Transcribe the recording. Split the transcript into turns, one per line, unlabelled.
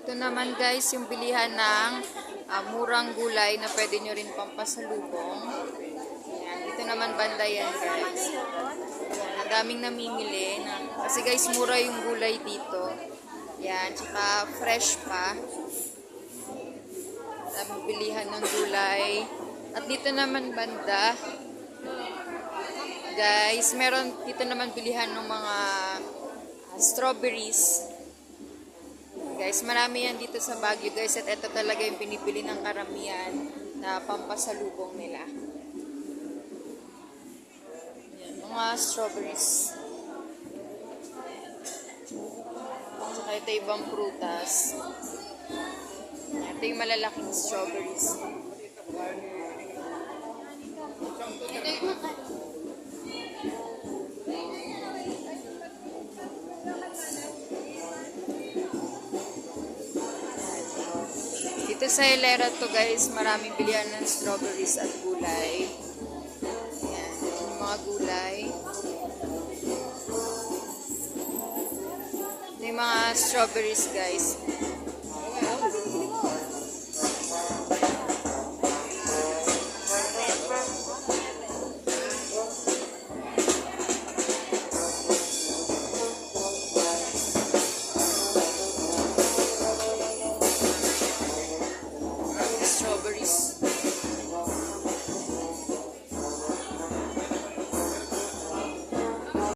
Ito naman guys, yung bilihan ng murang gulay na pwede nyo rin pampasalubong. Ayan, dito naman banda yan guys. Ayan, ang daming namimili. Kasi guys, mura yung gulay dito. Ayan, tsaka fresh pa. Daming bilihan ng gulay. At dito naman banda, guys, meron dito naman bilihan ng mga strawberries. Guys, marami yan dito sa Baguio guys at ito talaga yung binibili ng karamihan na pampasalubong nila. Yan, mga strawberries. Saka ito ibang prutas. Ito yung malalaking strawberries. Dito sa Hilera to guys, maraming bilihan ng strawberries at gulay. Ayan, yung mga gulay. Ito yung mga strawberries guys.